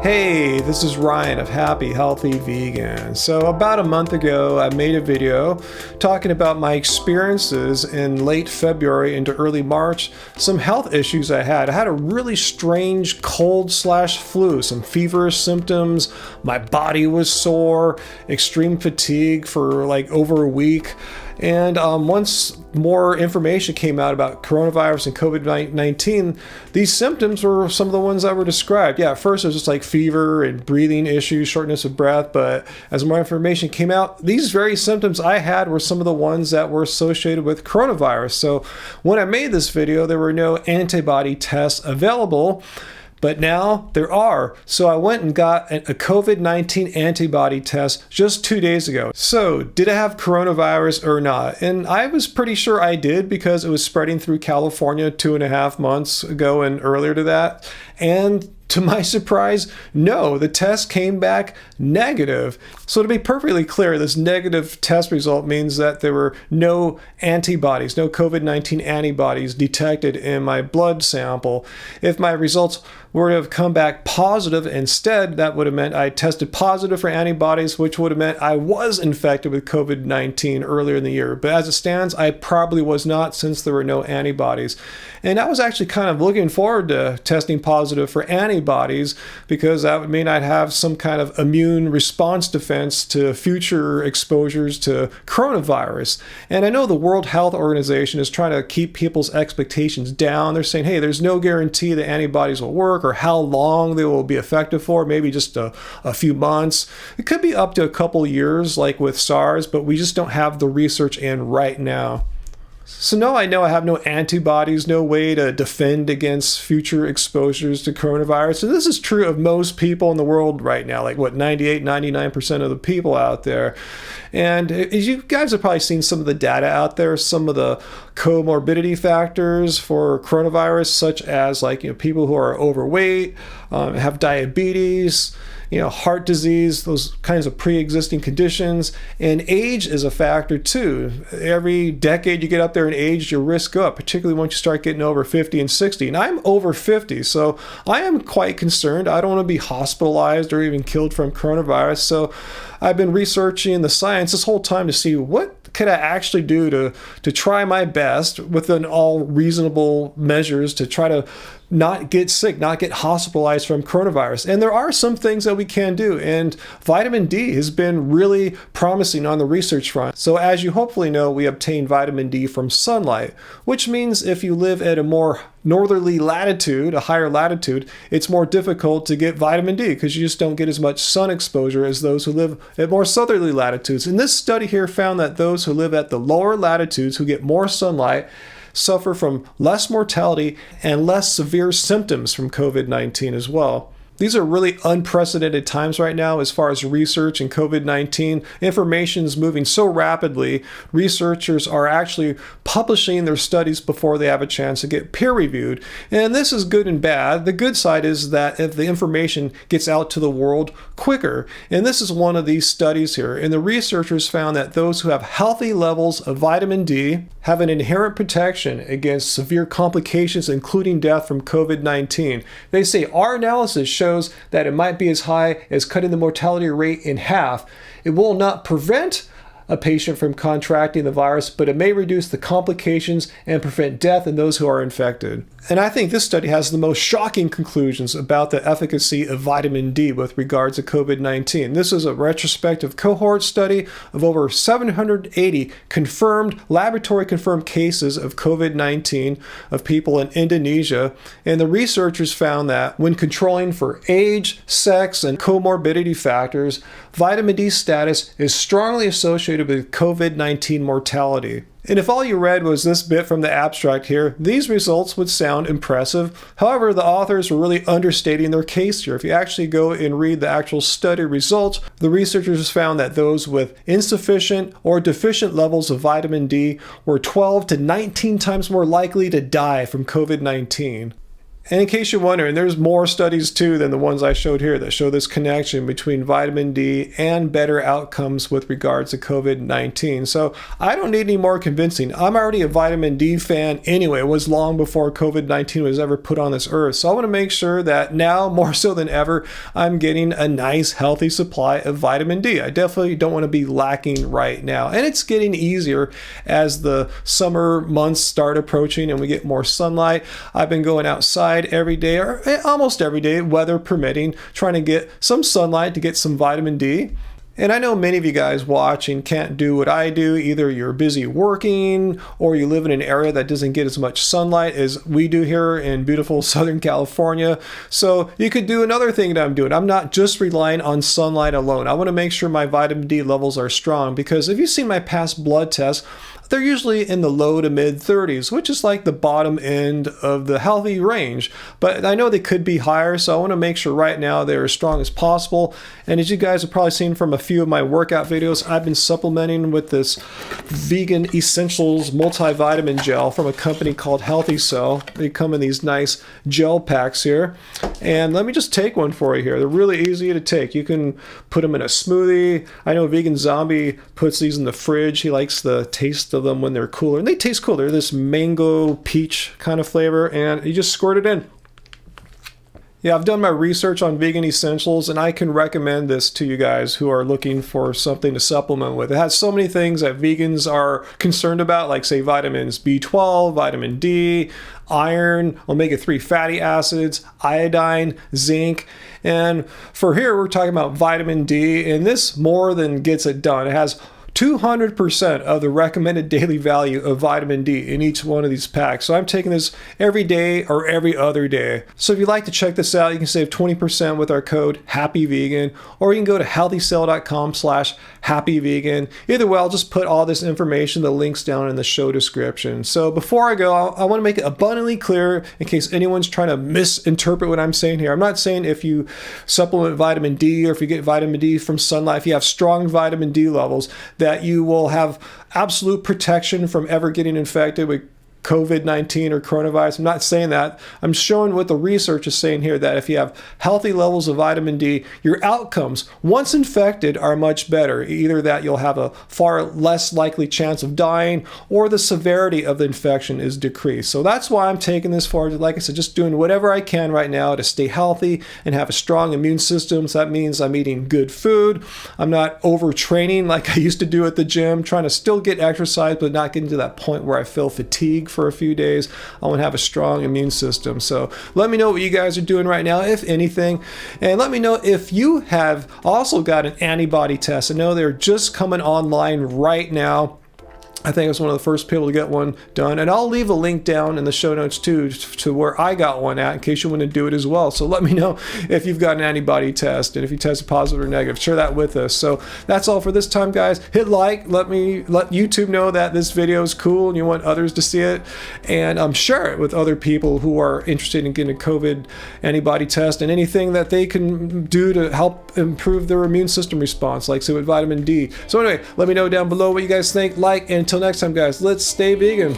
Hey, this is Ryan of Happy Healthy Vegan. So about a month ago, I made a video talking about my experiences in late February into early March, some health issues I had. I had a really strange cold/flu, some feverish symptoms. My body was sore, extreme fatigue for like over a week. And once more information came out about coronavirus and COVID-19, these symptoms were some of the ones that were described. Yeah, at first it was just like fever and breathing issues, shortness of breath, but as more information came out, these very symptoms I had were some of the ones that were associated with coronavirus. So when I made this video, there were no antibody tests available. But now there are. So I went and got a COVID-19 antibody test just 2 days ago. So did I have coronavirus or not? And I was pretty sure I did because it was spreading through California 2.5 months ago and earlier to that. And to my surprise, no, the test came back negative. So to be perfectly clear, this negative test result means that there were no antibodies, no COVID-19 antibodies detected in my blood sample. If my results were to have come back positive instead, that would have meant I tested positive for antibodies, which would have meant I was infected with COVID-19 earlier in the year. But as it stands, I probably was not, since there were no antibodies. And I was actually kind of looking forward to testing positive for antibodies, because that would mean I'd have some kind of immune response defense to future exposures to coronavirus. And I know the World Health Organization is trying to keep people's expectations down. They're saying, hey, there's no guarantee that antibodies will work or how long they will be effective for, maybe just a few months. It could be up to a couple years like with SARS, but we just don't have the research in right now. So no, I know I have no antibodies, no way to defend against future exposures to coronavirus. And this is true of most people in the world right now, like 98, 99% of the people out there. And as you guys have probably seen some of the data out there, some of the comorbidity factors for coronavirus, such as people who are overweight, have diabetes, heart disease, those kinds of pre-existing conditions. And age is a factor too. Every decade you get up there in age, your risk go up, particularly once you start getting over 50 and 60. And I'm over 50, so I am quite concerned. I don't want to be hospitalized or even killed from coronavirus. So I've been researching the science this whole time to see what could I actually do to try my best within all reasonable measures to try to not get sick, not get hospitalized from coronavirus. And there are some things that we can do. And vitamin D has been really promising on the research front. So as you hopefully know, we obtain vitamin D from sunlight, which means if you live at a more northerly latitude, a higher latitude, it's more difficult to get vitamin D because you just don't get as much sun exposure as those who live at more southerly latitudes. And this study here found that those who live at the lower latitudes, who get more sunlight, suffer from less mortality and less severe symptoms from COVID-19 as well. These are really unprecedented times right now as far as research and COVID-19. Information is moving so rapidly, researchers are actually publishing their studies before they have a chance to get peer-reviewed. And this is good and bad. The good side is that if the information gets out to the world quicker. And this is one of these studies here. And the researchers found that those who have healthy levels of vitamin D have an inherent protection against severe complications, including death from COVID-19. They say our analysis shows that it might be as high as cutting the mortality rate in half. It will not prevent a patient from contracting the virus, but it may reduce the complications and prevent death in those who are infected. And I think this study has the most shocking conclusions about the efficacy of vitamin D with regards to COVID-19. This is a retrospective cohort study of over 780 laboratory-confirmed cases of COVID-19 of people in Indonesia. And the researchers found that when controlling for age, sex, and comorbidity factors, vitamin D status is strongly associated with COVID-19 mortality. And if all you read was this bit from the abstract here, these results would sound impressive. However, the authors were really understating their case here. If you actually go and read the actual study results, the researchers found that those with insufficient or deficient levels of vitamin D were 12 to 19 times more likely to die from COVID-19. And in case you're wondering, there's more studies too than the ones I showed here that show this connection between vitamin D and better outcomes with regards to COVID-19. So I don't need any more convincing. I'm already a vitamin D fan anyway. It was long before COVID-19 was ever put on this earth. So I want to make sure that now, more so than ever, I'm getting a nice, healthy supply of vitamin D. I definitely don't want to be lacking right now. And it's getting easier as the summer months start approaching and we get more sunlight. I've been going outside every day, or almost every day, weather permitting, trying to get some sunlight to get some vitamin D. And I know many of you guys watching can't do what I do. Either you're busy working or you live in an area that doesn't get as much sunlight as we do here in beautiful Southern California. So you could do another thing that I'm doing. I'm not just relying on sunlight alone. I want to make sure my vitamin D levels are strong, because if you've seen my past blood tests, they're usually in the low to mid 30s, which is like the bottom end of the healthy range. But I know they could be higher, so I want to make sure right now they're as strong as possible. And as you guys have probably seen from a few of my workout videos, I've been supplementing with this Vegan Essentials Multivitamin Gel from a company called Healthycell. They come in these nice gel packs here. And let me just take one for you here. They're really easy to take. You can put them in a smoothie. I know Vegan Zombie puts these in the fridge. He likes the taste of them when they're cooler, and they taste cool. They're this mango peach kind of flavor, and you just squirt it in. Yeah, I've done my research on vegan essentials, and I can recommend this to you guys who are looking for something to supplement with. It has so many things that vegans are concerned about, like say vitamins B12, vitamin D, iron, omega-3 fatty acids, iodine, zinc. And for here, we're talking about vitamin D, and this more than gets it done. It has 200% of the recommended daily value of vitamin D in each one of these packs. So I'm taking this every day or every other day. So if you'd like to check this out, you can save 20% with our code HAPPYVEGAN, or you can go to healthycell.com/happyvegan. Either way, I'll just put all this information, the links down in the show description. So before I go, I want to make it abundantly clear in case anyone's trying to misinterpret what I'm saying here. I'm not saying if you supplement vitamin D or if you get vitamin D from sunlight, if you have strong vitamin D levels, that you will have absolute protection from ever getting infected with COVID-19 or coronavirus. I'm not saying that. I'm showing what the research is saying here, that if you have healthy levels of vitamin D, your outcomes, once infected, are much better. Either that you'll have a far less likely chance of dying, or the severity of the infection is decreased. So that's why I'm taking this forward. Like I said, just doing whatever I can right now to stay healthy and have a strong immune system. So that means I'm eating good food. I'm not overtraining like I used to do at the gym, trying to still get exercise, but not getting to that point where I feel fatigued for a few days. I want to have a strong immune system. So let me know what you guys are doing right now, if anything, and let me know if you have also got an antibody test. I know they're just coming online right now. I think I was one of the first people to get one done. And I'll leave a link down in the show notes too to where I got one at in case you want to do it as well. So let me know if you've got an antibody test and if you tested positive or negative. Share that with us. So that's all for this time, guys. Hit like. Let YouTube know that this video is cool and you want others to see it. And share it with other people who are interested in getting a COVID antibody test and anything that they can do to help improve their immune system response, like say with vitamin D. So anyway, let me know down below what you guys think. Like, and until next time, guys, let's stay vegan.